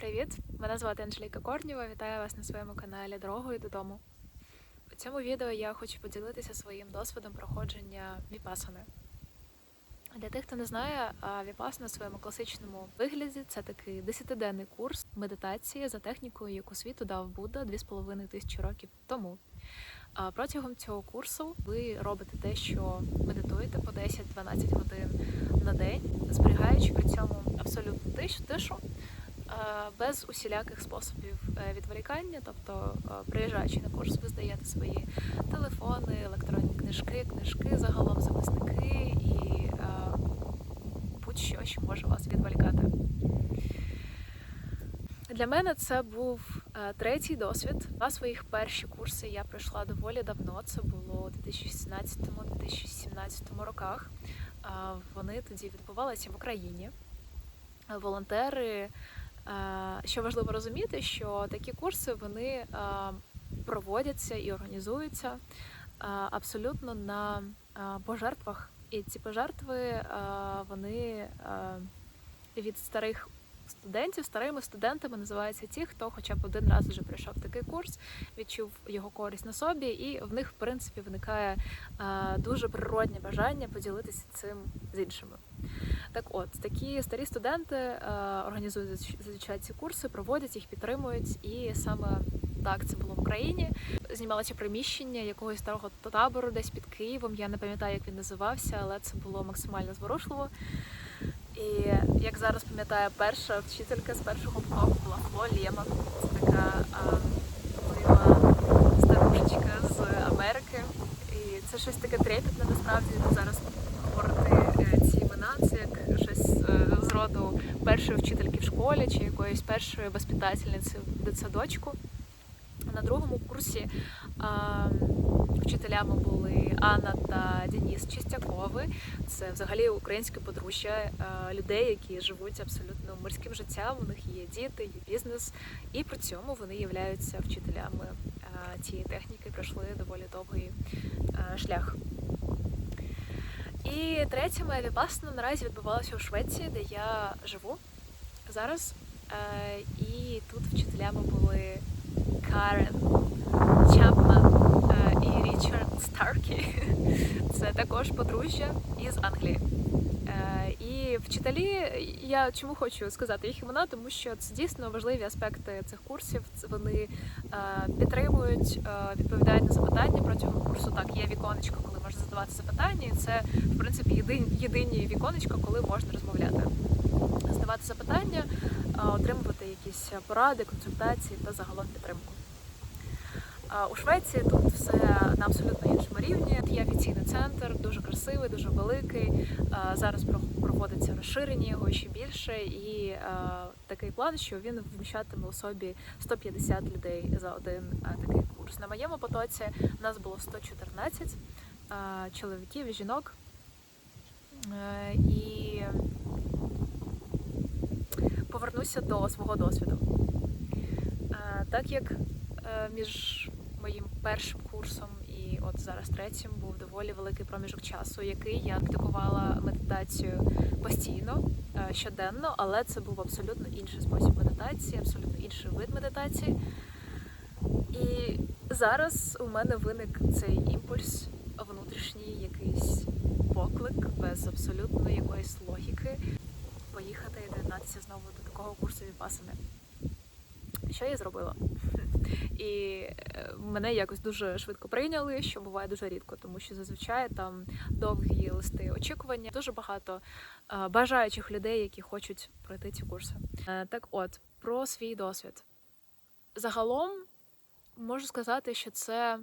Привіт! Мене звати Анжеліка Корнєва. Вітаю вас на своєму каналі Дорогою додому. У цьому відео я хочу поділитися своїм досвідом проходження віпасани. Для тих, хто не знає, віпасана в своєму класичному вигляді це такий 10-денний курс медитації за технікою, яку світу дав Будда 2500 років тому. Протягом цього курсу ви робите те, що медитуєте по 10-12 годин на день, зберігаючи при цьому абсолютну тишу, без усіляких способів відволікання. Тобто, приїжджаючи на курс, ви здаєте свої телефони, електронні книжки, загалом записники і будь-що, що може вас відволікати. Для мене це був третій досвід. Два своїх перші курси я пройшла доволі давно, це було у 2016-2017 роках. Вони тоді відбувалися в Україні. Волонтери, що важливо розуміти, що такі курси, вони проводяться і організуються абсолютно на пожертвах. І ці пожертви, вони від старих студентів. Старими студентами називаються ті, хто хоча б один раз вже пройшов такий курс, відчув його користь на собі, і в них, в принципі, виникає дуже природне бажання поділитися цим з іншими. Так от, такі старі студенти організують зазвичай ці курси, проводять їх, підтримують, і саме так це було в Україні. Знімалося приміщення якогось старого табору десь під Києвом, я не пам'ятаю, як він називався, але це було максимально зворушливо. І як зараз пам'ятаю, перша вчителька з першого блоку була Фло Лєман. Це така мила старушечка з Америки. І це щось таке трепетне, насправді, зараз говорити ці імена. Це як щось з роду першої вчительки в школі чи якоїсь першої воспитательниці в дитсадочку. На другому курсі вчителями були Анна та Денис Чистякови. Це взагалі українське подружжя людей, які живуть абсолютно морським життям. У них є діти, є бізнес, і при цьому вони являються вчителями цієї техніки, пройшли доволі довгий шлях. І третя моя віпасана наразі відбувалася у Швеції, де я живу зараз. І тут вчителями були Карен Чапман і Річард Старкі. Це також подружжя із Англії. І вчителі, я чому хочу сказати їх імена, тому що це дійсно важливі аспекти цих курсів. Вони підтримують, відповідають на запитання протягом курсу. Так, є віконечко, коли можна задавати запитання, і це, в принципі, єдині віконечко, коли можна розмовляти. Задавати запитання, отримувати якісь поради, консультації та загалом підтримку. У Швеції тут все на абсолютно іншому рівні. Є офіційний центр, дуже красивий, дуже великий. Зараз проводиться розширення його ще більше, і такий план, що він вміщатиме у собі 150 людей за один такий курс. На моєму потоці нас було 114 чоловіків і жінок. І повернуся до свого досвіду. Так як між моїм першим курсом і от зараз третім був доволі великий проміжок часу, який я практикувала медитацію постійно, щоденно, але це був абсолютно інший спосіб медитації, абсолютно інший вид медитації. І зараз у мене виник цей імпульс, внутрішній якийсь поклик, без абсолютно якоїсь логіки, поїхати і доєднатися знову до такого курсу віпасани. Що я зробила? І мене якось дуже швидко прийняли, що буває дуже рідко, тому що зазвичай там довгі листи очікування, дуже багато бажаючих людей, які хочуть пройти ці курси. Так от, про свій досвід. Загалом можу сказати, що це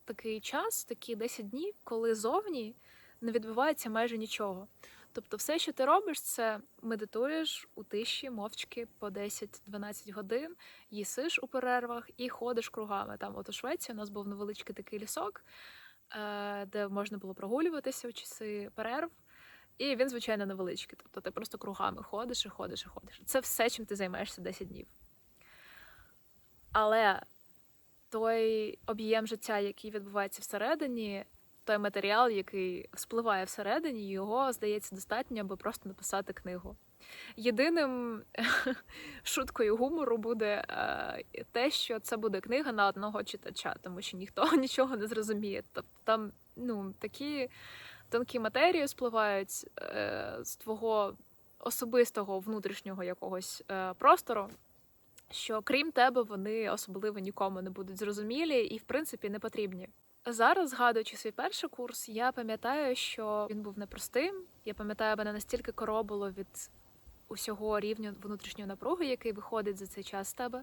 такий час, такі 10 днів, коли зовні не відбувається майже нічого. Тобто все, що ти робиш, це медитуєш у тиші, мовчки по 10-12 годин, їсиш у перервах і ходиш кругами. Там от у Швеції у нас був невеличкий такий лісок, де можна було прогулюватися у часи перерв. І він, звичайно, невеличкий. Тобто ти просто кругами ходиш і ходиш і ходиш. Це все, чим ти займаєшся 10 днів. Але той об'єм життя, який відбувається всередині, той матеріал, який вспливає всередині, його, здається, достатньо, аби просто написати книгу. Єдиним шуткою гумору буде те, що це буде книга на одного читача, тому що ніхто нічого не зрозуміє. Тобто там такі тонкі матерії спливають з твого особистого внутрішнього якогось простору, що крім тебе вони особливо нікому не будуть зрозумілі і, в принципі, не потрібні. Зараз, згадуючи свій перший курс, я пам'ятаю, що він був непростим. Я пам'ятаю, мене настільки коробило від усього рівню внутрішньої напруги, який виходить за цей час з тебе.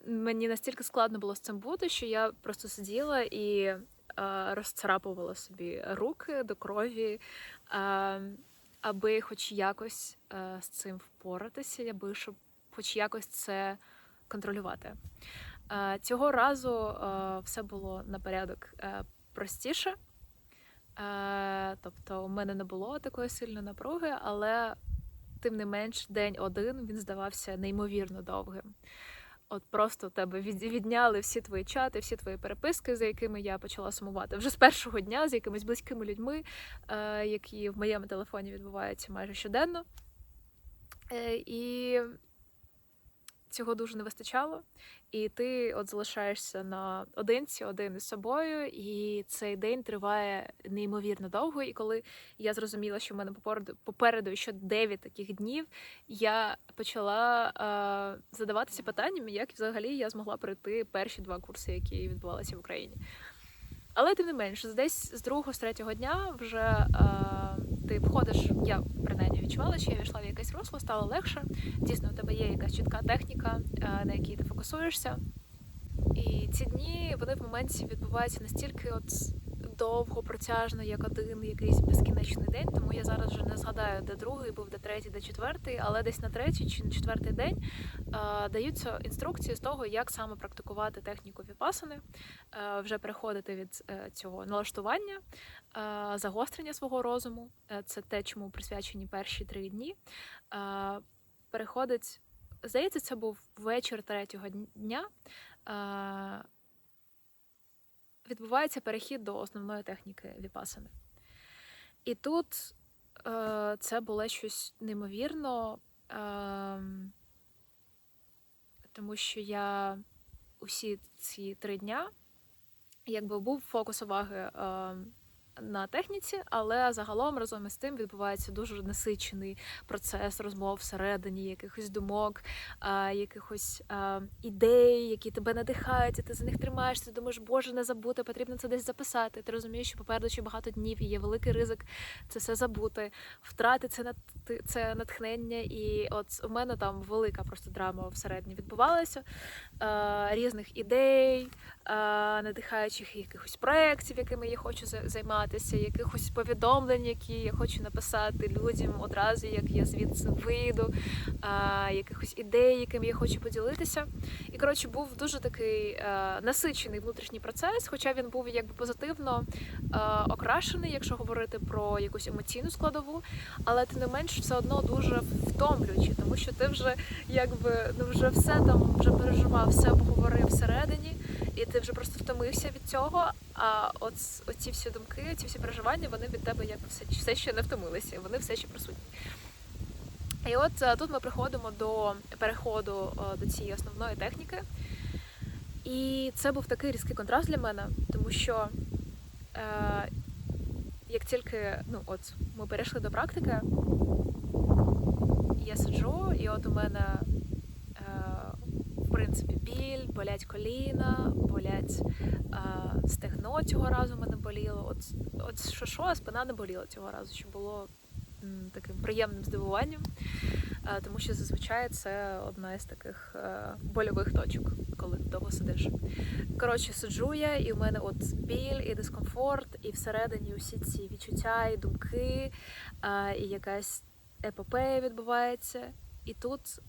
Мені настільки складно було з цим бути, що я просто сиділа і розцарапувала собі руки до крові, аби хоч якось з цим впоратися, щоб хоч якось це контролювати. Цього разу все було на порядок простіше. Тобто у мене не було такої сильної напруги, але тим не менш день один він здавався неймовірно довгим. От просто тебе відняли всі твої чати, всі твої переписки, за якими я почала сумувати вже з першого дня, з якимись близькими людьми, які в моєму телефоні відбуваються майже щоденно. І цього дуже не вистачало. І ти от залишаєшся наодинці, один із собою, і цей день триває неймовірно довго. І коли я зрозуміла, що в мене попереду ще 9 таких днів, я почала задаватися питанням, як взагалі я змогла пройти перші 2 курси, які відбувалися в Україні. Але тим не менш, десь з 2-3 дня вже ти входиш, я принаймні відчувала, що я війшла в якесь русло, стало легше. Дійсно, у тебе є якась чітка техніка, на якій ти фокусуєшся. І ці дні, вони в моменті відбуваються настільки довго, протяжно, як один якийсь безкінечний день, тому я зараз вже не згадаю, де другий був, де третій, де четвертий, але десь на 3-й чи на 4-й день даються інструкції з того, як саме практикувати техніку віпасани, вже переходити від цього налаштування, загострення свого розуму, це те, чому присвячені перші 3 дні, переходить, здається, це був вечір 3-го дня, відбувається перехід до основної техніки віпасани. І тут це було щось неймовірно, тому що я усі ці 3 дня, якби був фокус уваги на техніці, але загалом разом із тим відбувається дуже насичений процес розмов всередині, якихось думок, якихось ідей, які тебе надихають, і ти за них тримаєшся, ти думаєш, боже, не забути, потрібно це десь записати. Ти розумієш, що попереду ще багато днів, і є великий ризик це все забути, втратити це натхнення. І от у мене там велика просто драма всередині відбувалася, різних ідей, надихаючих якихось проєктів, якими я хочу займатися, якихось повідомлень, які я хочу написати людям одразу, як я звідси вийду, якихось ідей, якими я хочу поділитися. І, коротше, був дуже такий насичений внутрішній процес, хоча він був якби позитивно окрашений, якщо говорити про якусь емоційну складову, але тим не менш все одно дуже втомлюючий, тому що ти вже якби вже все там вже переживав, все обговорив всередині, і ти вже просто втомився від цього, а оці всі думки, ці всі переживання, вони від тебе якби все ще не втомилися, вони все ще присутні. І от тут ми приходимо до переходу до цієї основної техніки. І це був такий різкий контраст для мене, тому що як тільки ми перейшли до практики, я сиджу, і от у мене в принципі біль, болять коліна, болять стегно цього разу мене боліло. От що, а спина не боліла цього разу, що було таким приємним здивуванням, тому що зазвичай це одна із таких больових точок, коли ти довго сидиш. Коротше, сиджу я, і в мене от біль, і дискомфорт, і всередині усі ці відчуття, і думки, і якась епопея відбувається. І тут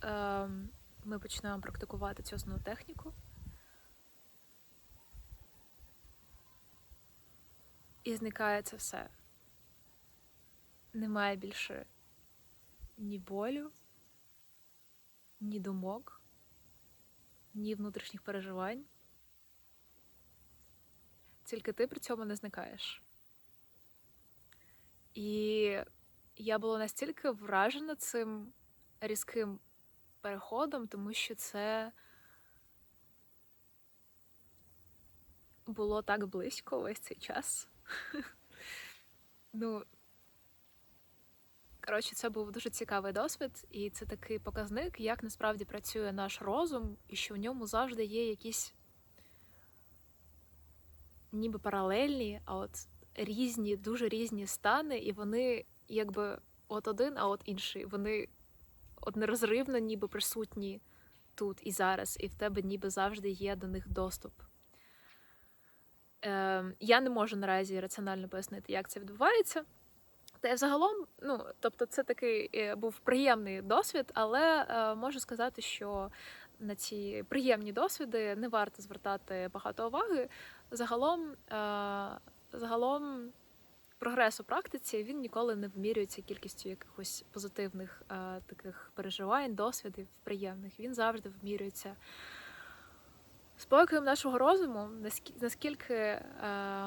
ми починаємо практикувати цю основну техніку. І зникає це все. Немає більше ні болю, ні думок, ні внутрішніх переживань. тільки ти при цьому не зникаєш. І я була настільки вражена цим різким переходом, тому що це було так близько весь цей час. Ну, коротше, це був дуже цікавий досвід, і це такий показник, як насправді працює наш розум, і що в ньому завжди є якісь ніби паралельні, а от різні, дуже різні стани, і вони якби от один, а от інший. Вони от нерозривно ніби присутні тут і зараз, і в тебе ніби завжди є до них доступ. Я не можу наразі раціонально пояснити, як це відбувається. Та загалом, тобто це такий був приємний досвід, але можу сказати, що на ці приємні досвіди не варто звертати багато уваги. Загалом прогрес у практиці, він ніколи не вимірюється кількістю якихось позитивних таких переживань, досвідів приємних. Він завжди вимірюється спокоєм нашого розуму, наскільки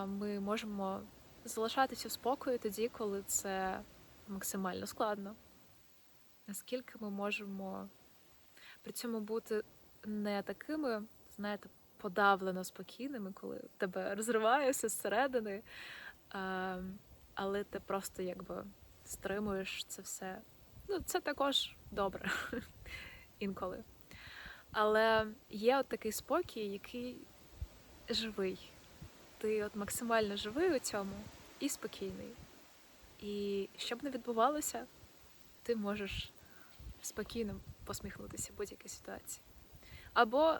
ми можемо залишатися в спокої тоді, коли це максимально складно. Наскільки ми можемо при цьому бути не такими, знаєте, подавлено спокійними, коли тебе розриває все зсередини, але ти просто якби стримуєш це все. Це також добре інколи. Але є от такий спокій, який живий. Ти от максимально живий у цьому і спокійний. І що б не відбувалося, ти можеш спокійно посміхнутися в будь-якій ситуації. Або,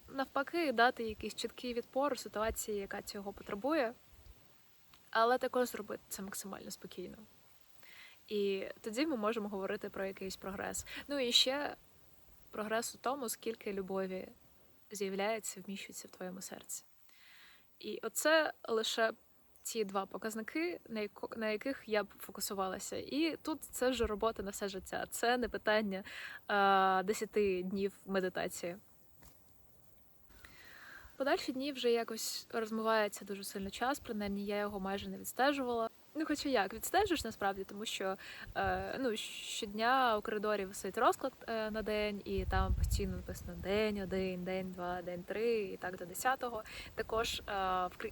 навпаки, дати якийсь чіткий відпор ситуації, яка цього потребує, але також зробити це максимально спокійно. І тоді ми можемо говорити про якийсь прогрес. І ще прогрес у тому, скільки любові з'являється, вміщується в твоєму серці. І оце лише ці два показники, на яких я б фокусувалася. І тут це вже робота на все життя. Це не питання 10 днів медитації. Подальші дні вже якось розмивається дуже сильно час, принаймні я його майже не відстежувала. Хоча як, відстежиш насправді, тому що щодня у коридорі висить розклад на день, і там постійно написано день 1, день 2, день 3 і так до 10-го. Також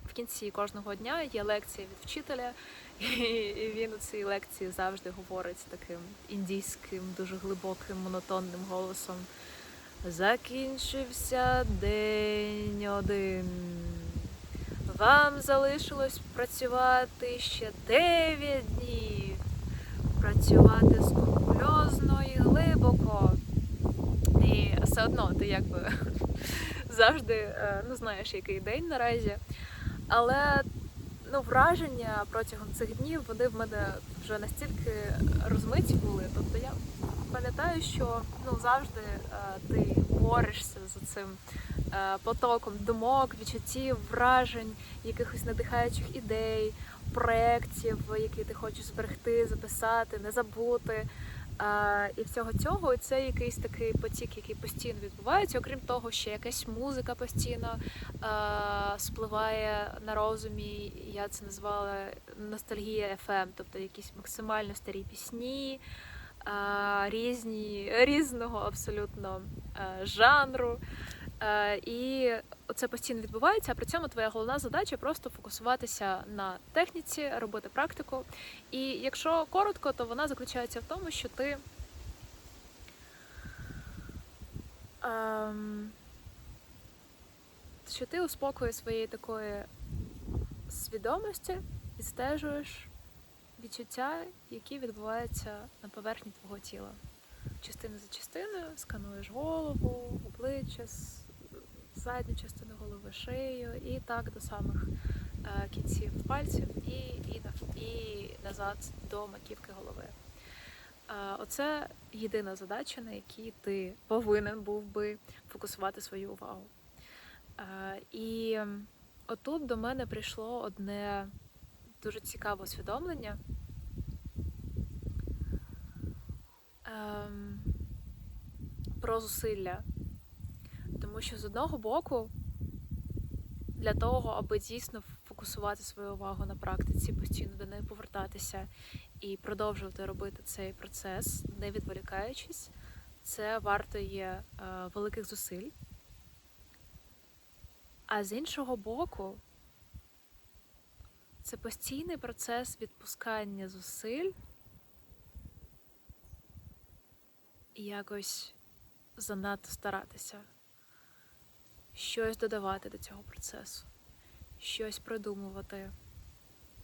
в кінці кожного дня є лекція від вчителя, і він у цій лекції завжди говорить таким індійським, дуже глибоким, монотонним голосом. Закінчився день 1. Вам залишилось працювати ще 9 днів. Працювати скрупульозно і глибоко. І все одно ти якби завжди знаєш, який день наразі. Але враження протягом цих днів, вони в мене вже настільки розмиті були. Тобто я пам'ятаю, що завжди ти борешся за цим потоком думок, відчуттів, вражень, якихось надихаючих ідей, проєктів, які ти хочеш зберегти, записати, не забути. І всього цього це якийсь такий потік, який постійно відбувається. Окрім того, ще якась музика постійно спливає на розумі. Я це назвала ностальгія FM, тобто якісь максимально старі пісні, різного абсолютно жанру. І це постійно відбувається, а при цьому твоя головна задача просто фокусуватися на техніці, робити практику. І якщо коротко, то вона заключається в тому, що ти у спокої своєї такої свідомості відстежуєш відчуття, які відбуваються на поверхні твого тіла. Частина за частиною скануєш голову, обличчя, задню частину голови, шию і так до самих кінців пальців і назад до маківки голови. Оце єдина задача, на якій ти повинен був би фокусувати свою увагу. І отут до мене прийшло одне дуже цікаве усвідомлення. Про зусилля. Тому що з одного боку для того, аби дійсно фокусувати свою увагу на практиці, постійно до неї повертатися і продовжувати робити цей процес, не відволікаючись, це вартує великих зусиль. А з іншого боку, це постійний процес відпускання зусиль і якось занадто старатися, щось додавати до цього процесу, щось придумувати,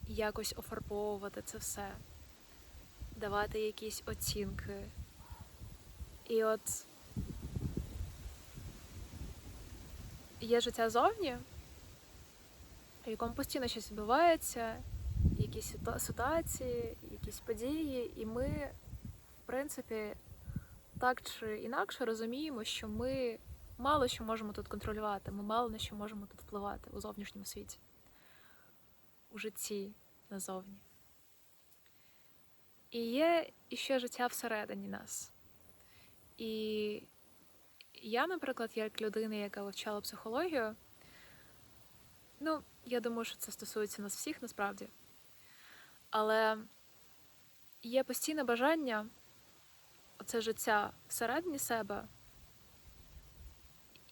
якось офарбовувати це все, давати якісь оцінки. І от є життя зовні, в якому постійно щось відбувається, якісь ситуації, якісь події, і ми, в принципі, так чи інакше розуміємо, що ми мало що можемо тут контролювати, ми мало на що можемо тут впливати у зовнішньому світі, у житті назовні. І є іще життя всередині нас. І я, наприклад, як людина, яка вивчала психологію, я думаю, що це стосується нас всіх насправді, але є постійне бажання оце життя всередині себе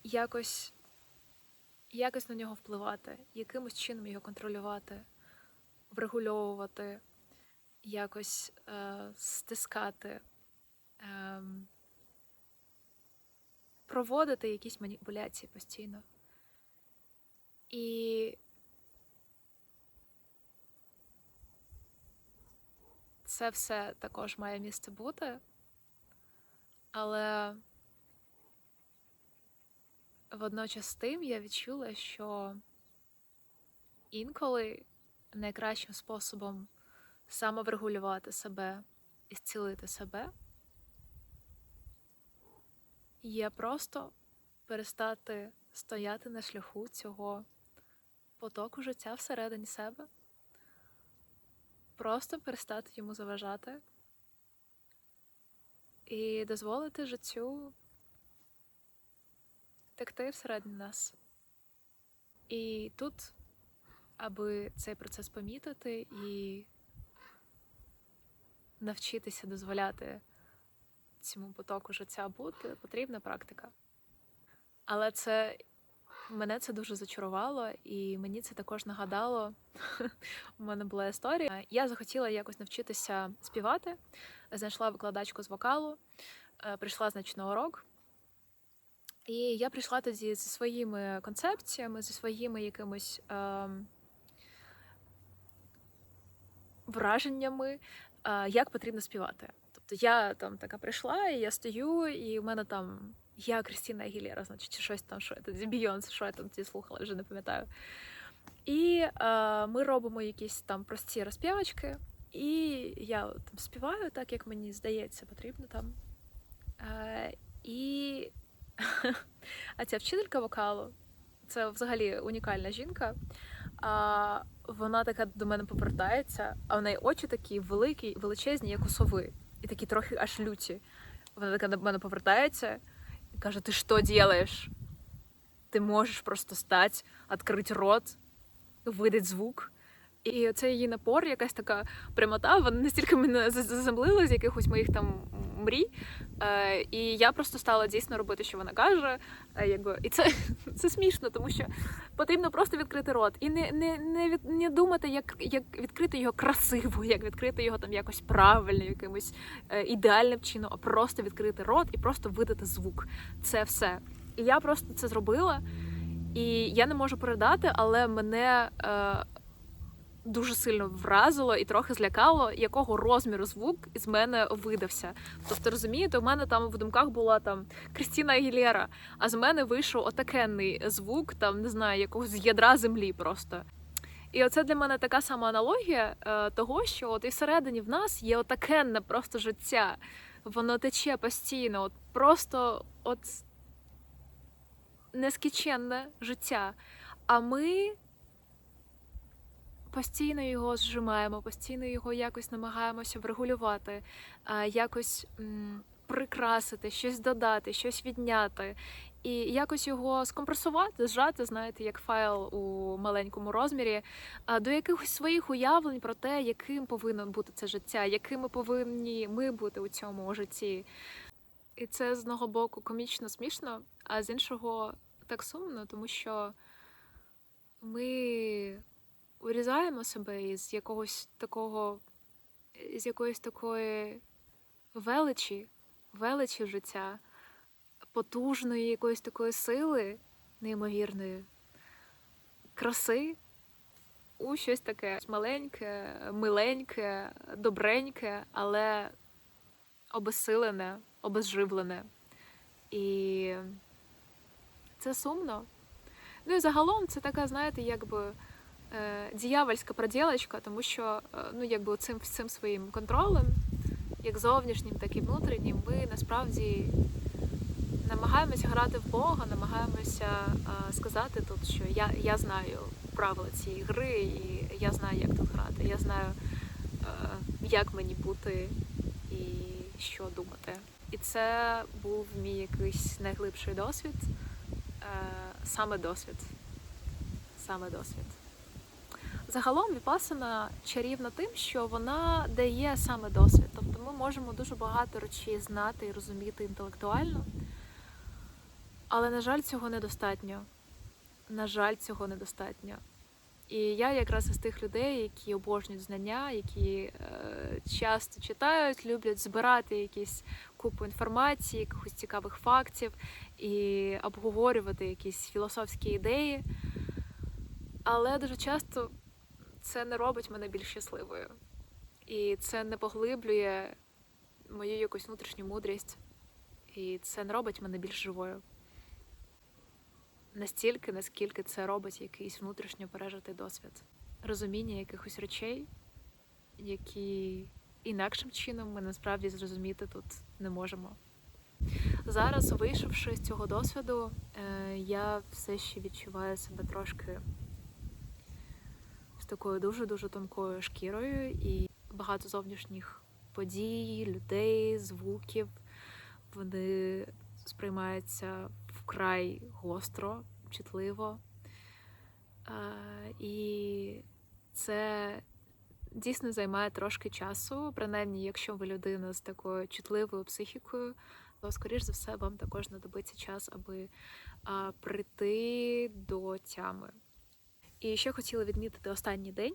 якось на нього впливати, якимось чином його контролювати, врегульовувати, якось стискати, проводити якісь маніпуляції постійно. І це все також має місце бути, але водночас з тим я відчула, що інколи найкращим способом самоврегулювати себе і зцілити себе є просто перестати стояти на шляху цього потоку життя всередині себе, просто перестати йому заважати і дозволити життю текти всередині нас. І тут, аби цей процес помітити і навчитися дозволяти цьому потоку життя бути, потрібна практика. Але мене це дуже зачарувало, і мені це також нагадало, у мене була історія. Я захотіла якось навчитися співати, знайшла викладачку з вокалу, прийшла, на урок. І я прийшла тоді зі своїми концепціями, зі своїми якимось враженнями, як потрібно співати. Тобто я там така прийшла, і я стою, і в мене там я Крістіна Агілєра, значить, чи щось там, що я тоді Бійонсе, що я там ті слухала, вже не пам'ятаю. І ми робимо якісь там прості розпівочки, і я там співаю так, як мені здається, потрібно там. І а ця вчителька вокалу, це взагалі унікальна жінка, вона така до мене повертається, а в неї очі такі великі, величезні, як у сови, і такі трохи аж люті. Вона така до мене повертається і каже: «Ти що робиш? Ти можеш просто стати, відкрити рот, видати звук». І це її напор, якась така прямота, вона настільки мене заземлила з якихось моїх там мрій. І я просто стала дійсно робити, що вона каже. І це смішно, тому що потрібно просто відкрити рот. І не думати, як відкрити його красиво, як відкрити його там якось правильно, якимось ідеальним чином, а просто відкрити рот і просто видати звук. Це все. І я просто це зробила. І я не можу передати, але мене дуже сильно вразило і трохи злякало, якого розміру звук із мене видався. Тобто, розумієте, у мене там в думках була там Крістіна Агілєра, а з мене вийшов отакенний звук, там, не знаю, якогось ядра землі просто. І оце для мене така сама аналогія того, що от і всередині в нас є отакенне просто життя. Воно тече постійно, от просто от нескінченне життя. А ми постійно його зжимаємо, постійно його якось намагаємося врегулювати, якось прикрасити, щось додати, щось відняти. і якось його скомпресувати, зжати, знаєте, як файл у маленькому розмірі, до якихось своїх уявлень про те, яким повинно бути це життя, якими повинні ми бути у цьому житті. І це з одного боку комічно смішно, а з іншого так сумно, тому що ми урізаємо себе з якоїсь такої величі життя, потужної якоїсь такої сили, неймовірної, краси у щось таке маленьке, миленьке, добреньке, але обезсилене, обезживлене. І це сумно. Ну і загалом це така, знаєте, якби діявольська проділочка, тому що цим своїм контролем, як зовнішнім, так і внутрішнім, ми насправді намагаємося грати в Бога, намагаємося сказати тут, що я знаю правила цієї гри, і я знаю, як тут грати, я знаю, як мені бути і що думати. І це був мій якийсь найглибший досвід, саме досвід. Загалом віпасана чарівна тим, що вона дає саме досвід. Тобто ми можемо дуже багато речей знати і розуміти інтелектуально, але, на жаль, цього недостатньо. І я якраз із тих людей, які обожнюють знання, які часто читають, люблять збирати якісь купу інформації, якихось цікавих фактів і обговорювати якісь філософські ідеї. Але дуже часто це не робить мене більш щасливою. І це не поглиблює мою якусь внутрішню мудрість. І це не робить мене більш живою. Настільки, наскільки це робить якийсь внутрішньо пережитий досвід. Розуміння якихось речей, які інакшим чином ми насправді зрозуміти тут не можемо. Зараз, вийшовши з цього досвіду, я все ще відчуваю себе трошки з такою дуже-дуже тонкою шкірою, і багато зовнішніх подій, людей, звуків, вони сприймаються вкрай гостро, чутливо. І це дійсно займає трошки часу, принаймні, якщо ви людина з такою чутливою психікою, то, скоріш за все, вам також знадобиться час, аби прийти до тями. І ще хотіла відмітити останній день,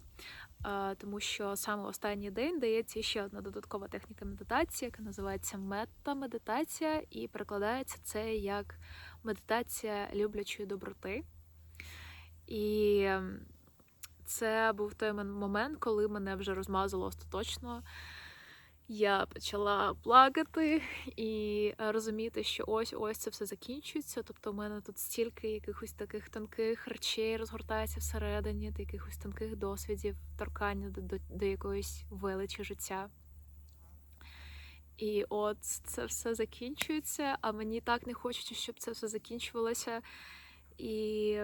тому що саме останній день дається ще одна додаткова техніка медитації, яка називається мета-медитація, і перекладається це як медитація люблячої доброти. І це був той момент, коли мене вже розмазало остаточно. Я почала плакати і розуміти, що ось це все закінчується. Тобто в мене тут стільки якихось таких тонких речей розгортається всередині, до якихось тонких досвідів, торкання до якоїсь величі життя. І от це все закінчується, а мені так не хочеться, щоб це все закінчувалося. І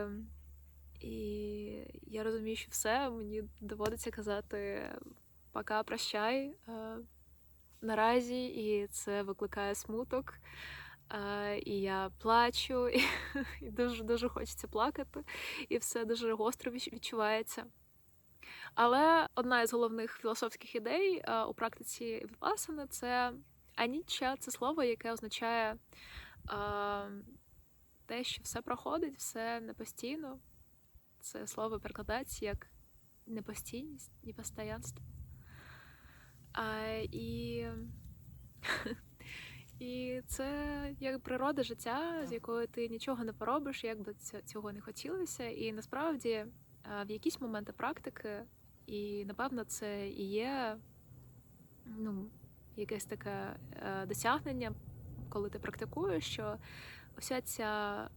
я розумію, що все, мені доводиться казати пока, прощай наразі, і це викликає смуток. І я плачу, і дуже-дуже хочеться плакати, і все дуже гостро відчувається. Але одна із головних філософських ідей у практиці віпасани – це аніччя, це слово, яке означає те, що все проходить, все непостійно. Це слово перекладається як непостійність, непостоянство. І це як природа життя, з якою ти нічого не поробиш, як би цього не хотілося. І насправді в якісь моменти практики, і напевно це і є якесь таке досягнення, коли ти практикуєш, що уся ця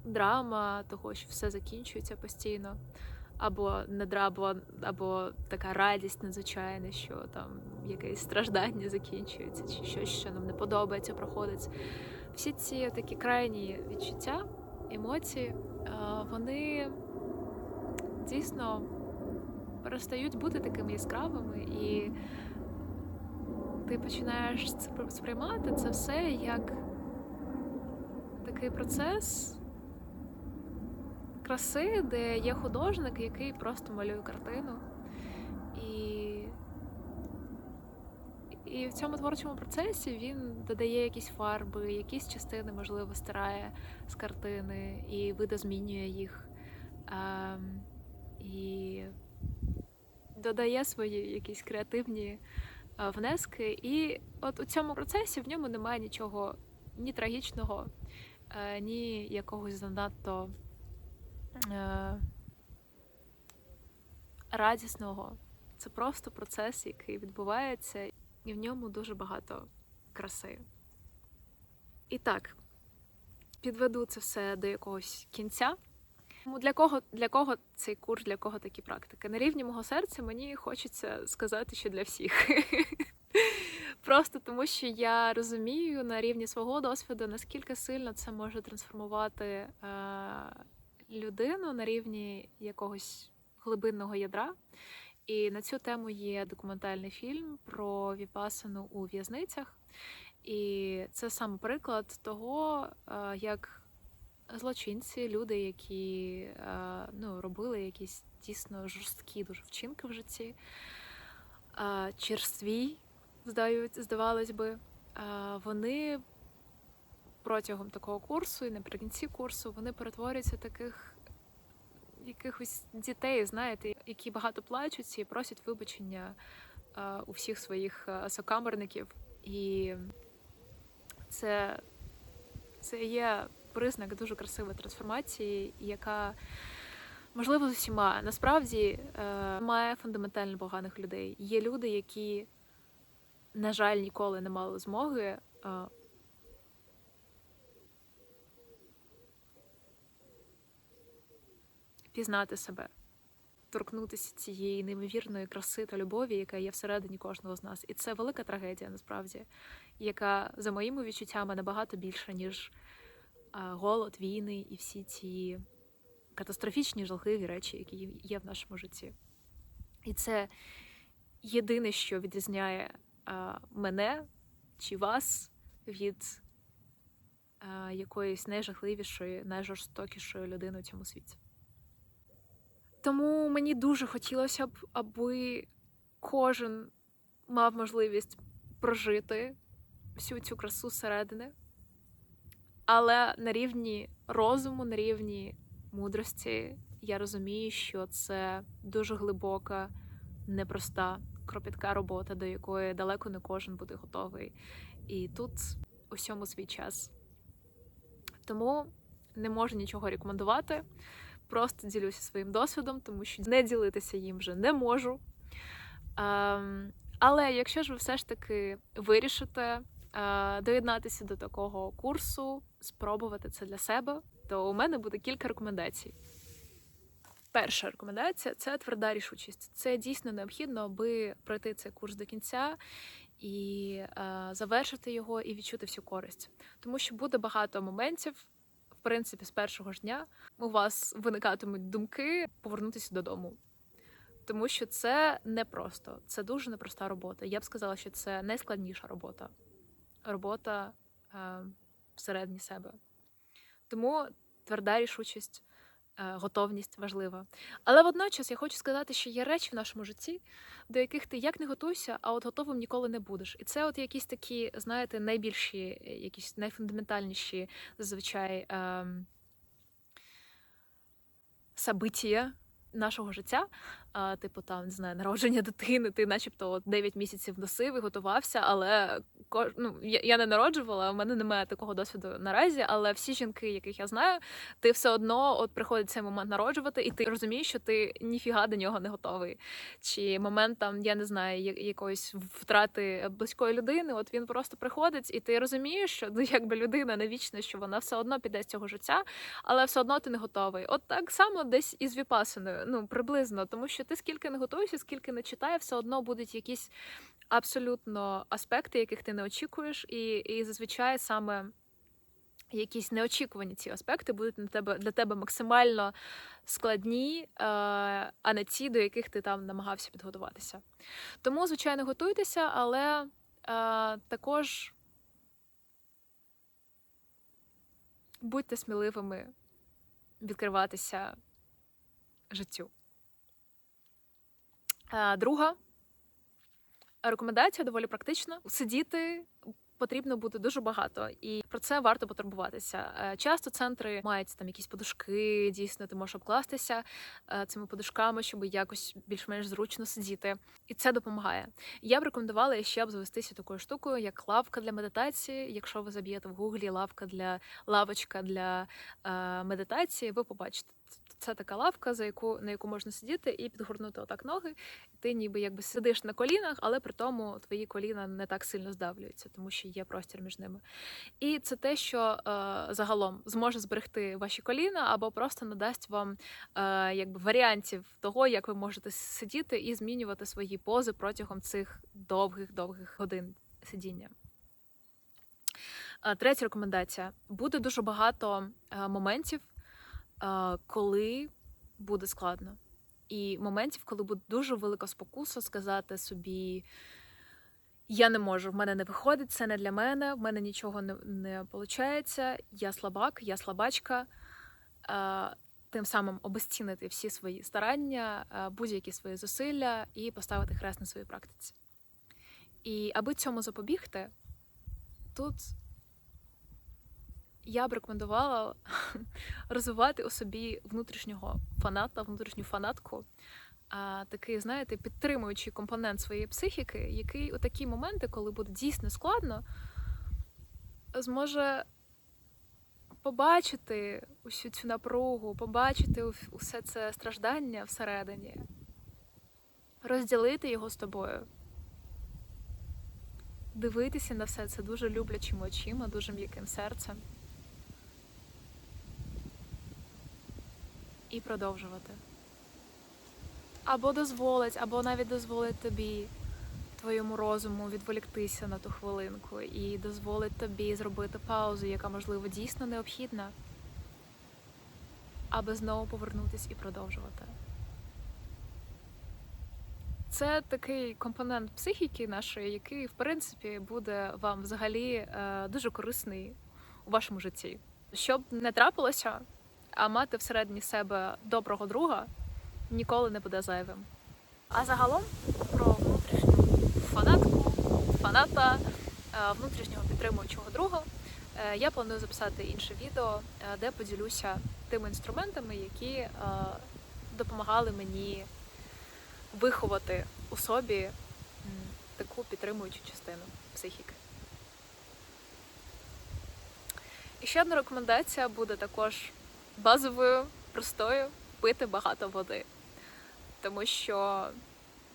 драма того, що все закінчується постійно, або не драма, або така радість надзвичайна, що там якесь страждання закінчується, чи щось, що нам не подобається, проходить. Всі ці такі крайні відчуття, емоції, вони дійсно перестають бути такими яскравими, і ти починаєш сприймати це все як такий процес краси, де є художник, який просто малює картину. І в цьому творчому процесі він додає якісь фарби, якісь частини, можливо, стирає з картини і видозмінює їх. І додає свої якісь креативні внески. І от у цьому процесі в ньому немає нічого ні трагічного, ні якогось занадто радісного. Це просто процес, який відбувається, і в ньому дуже багато краси. І так, підведу це все до якогось кінця. Для кого цей курс, для кого такі практики? На рівні мого серця мені хочеться сказати, що для всіх. Просто тому, що я розумію на рівні свого досвіду, наскільки сильно це може трансформувати людину на рівні якогось глибинного ядра. І на цю тему є документальний фільм про віпасану у в'язницях. І це саме приклад того, як злочинці, люди, які робили якісь дійсно жорсткі дуже вчинки в житті, черстві, здавалось би, вони протягом такого курсу і наприкінці курсу вони перетворюються в таких якихось дітей, знаєте, які багато плачуть і просять вибачення у всіх своїх сокамерників. І це є признак дуже красивої трансформації, яка, можливо, з усіма. Насправді, має фундаментально поганих людей. Є люди, які, на жаль, ніколи не мали змоги пізнати себе, торкнутися цієї неймовірної краси та любові, яка є всередині кожного з нас. І це велика трагедія, насправді, яка, за моїми відчуттями, набагато більша, ніж голод, війни і всі ці катастрофічні, жахливі речі, які є в нашому житті. І це єдине, що відрізняє мене чи вас від якоїсь найжахливішої, найжорстокішої людини у цьому світі. Тому мені дуже хотілося б, аби кожен мав можливість прожити всю цю красу зсередини, але на рівні розуму, на рівні мудрості я розумію, що це дуже глибока, непроста, кропітка робота, до якої далеко не кожен буде готовий. І тут усьому свій час. Тому не можу нічого рекомендувати. Просто ділюся своїм досвідом, тому що не ділитися їм вже не можу. Але якщо ж ви все ж таки вирішите доєднатися до такого курсу, спробувати це для себе, то у мене буде кілька рекомендацій. Перша рекомендація – це тверда рішучість. Це дійсно необхідно, аби пройти цей курс до кінця і завершити його і відчути всю користь. Тому що буде багато моментів, в принципі, з першого ж дня у вас виникатимуть думки повернутися додому. Тому що це непросто, це дуже непроста робота. Я б сказала, що це найскладніша робота. Робота всередині себе. Тому тверда рішучість, готовність важлива. Але водночас я хочу сказати, що є речі в нашому житті, до яких ти як не готуйся, а от готовим ніколи не будеш. І це от якісь такі, знаєте, найбільші, якісь найфундаментальніші, зазвичай, события нашого життя, типу там, не знаю, народження дитини, ти начебто от 9 місяців носив і готувався, але я не народжувала, в мене немає такого досвіду наразі, але всі жінки, яких я знаю, ти все одно от приходить цей момент народжувати, і ти розумієш, що ти ніфіга до нього не готовий. Чи момент там, я не знаю, якоїсь втрати близької людини, от він просто приходить, і ти розумієш, що якби людина не вічна, що вона все одно піде з цього життя, але все одно ти не готовий. От так само десь із віпасаною, приблизно, тому що ти скільки не готуєшся, скільки не читаєш, все одно будуть якісь абсолютно аспекти, яких ти не очікуєш, і зазвичай саме якісь неочікувані ці аспекти будуть для тебе максимально складні, а не ті, до яких ти там намагався підготуватися. Тому, звичайно, готуйтеся, але Також будьте сміливими відкриватися життю. Друга рекомендація доволі практична. Сидіти потрібно буде дуже багато, і про це варто потурбуватися. Часто центри мають там якісь подушки, дійсно ти можеш обкластися цими подушками, щоб якось більш-менш зручно сидіти. І це допомагає. Я б рекомендувала ще обзавестися такою штукою, як лавка для медитації. Якщо ви заб'єте в гуглі лавочка для медитації, ви побачите. Це така лавка, на яку можна сидіти і підгорнути отак ноги. І ти ніби якби сидиш на колінах, але при тому твої коліна не так сильно здавлюються, тому що є простір між ними. І це те, що загалом зможе зберегти ваші коліна або просто надасть вам якби варіантів того, як ви можете сидіти і змінювати свої пози протягом цих довгих годин сидіння. Третя рекомендація. Буде дуже багато моментів, коли буде складно. І моментів, коли буде дуже велика спокуса сказати собі: я не можу, в мене не виходить, це не для мене, в мене нічого не виходить, я слабак, я слабачка. Тим самим обезцінити всі свої старання, будь-які свої зусилля і поставити хрест на своїй практиці. І аби цьому запобігти, тут я б рекомендувала розвивати у собі внутрішнього фаната, внутрішню фанатку, такий, знаєте, підтримуючий компонент своєї психіки, який у такі моменти, коли буде дійсно складно, зможе побачити усю цю напругу, побачити усе це страждання всередині, розділити його з тобою, дивитися на все це дуже люблячими очима, дуже м'яким серцем. І продовжувати. Або навіть дозволить тобі, твоєму розуму, відволіктися на ту хвилинку і дозволить тобі зробити паузу, яка, можливо, дійсно необхідна, аби знову повернутися і продовжувати. Це такий компонент психіки нашої, який, в принципі, буде вам взагалі дуже корисний у вашому житті. Щоб не трапилося, а мати всередині себе доброго друга ніколи не буде зайвим. А загалом про внутрішню фаната, внутрішнього підтримуючого друга я планую записати інше відео, де поділюся тими інструментами, які допомагали мені виховати у собі таку підтримуючу частину психіки. І ще одна рекомендація буде також базовою, простою – пити багато води. Тому що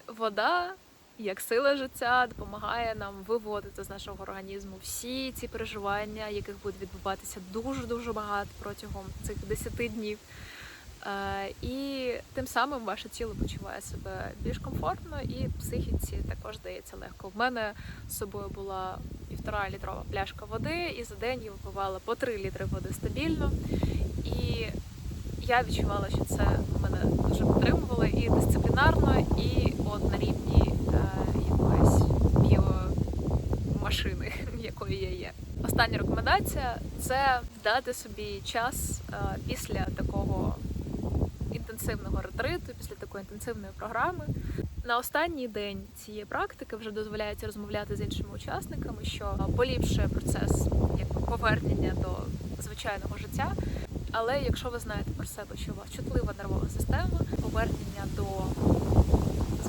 вода, як сила життя, допомагає нам виводити з нашого організму всі ці переживання, яких буде відбуватися дуже-дуже багато протягом цих 10 днів. І тим самим ваше тіло почуває себе більш комфортно і психіці також здається легко. В мене з собою була 1,5-літрова пляшка води, і за день я випивала по 3 літри води стабільно. І я відчувала, що це мене дуже підтримувало і дисциплінарно, і от на рівні якоїсь біомашини, якою я є. Остання рекомендація – це дати собі час після такого інтенсивного ретриту, після такої інтенсивної програми. На останній день цієї практики вже дозволяється розмовляти з іншими учасниками, що поліпшує процес повернення до звичайного життя. Але якщо ви знаєте про себе, що у вас чутлива нервова система, повернення до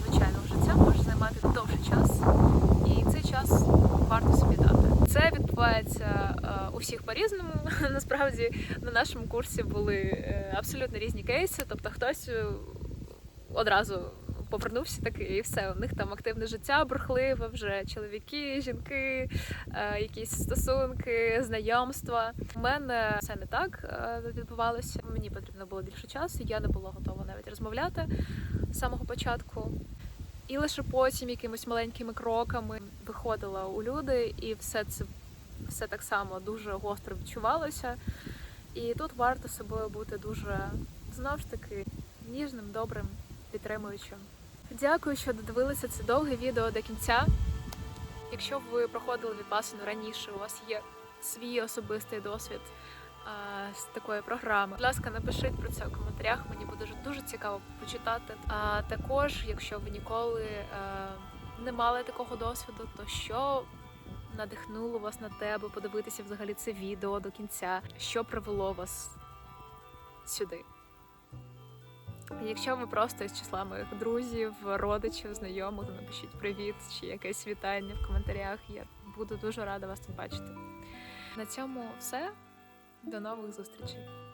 звичайного життя може займати довший час, і цей час варто собі дати. Це відбувається у всіх по-різному. Насправді на нашому курсі були абсолютно різні кейси, тобто хтось одразу повернувся такий, і все, у них там активне життя бурхливе, вже чоловіки, жінки, якісь стосунки, знайомства. У мене все не так відбувалося. Мені потрібно було більше часу, я не була готова навіть розмовляти з самого початку. І лише потім якимись маленькими кроками виходила у люди, і все так само дуже гостро відчувалося. І тут варто з собою бути дуже, знову ж таки, ніжним, добрим, підтримуючим. Дякую, що додивилися це довге відео до кінця. Якщо ви проходили віпасану раніше, у вас є свій особистий досвід з такої програми, будь ласка, напишіть про це у коментарях, мені буде дуже цікаво почитати. А також, якщо ви ніколи не мали такого досвіду, то що надихнуло вас на те, аби подивитися взагалі це відео до кінця, що привело вас сюди? Якщо ви просто із числа моїх друзів, родичів, знайомих, то напишіть привіт чи якесь вітання в коментарях. Я буду дуже рада вас тут бачити. На цьому все. До нових зустрічей!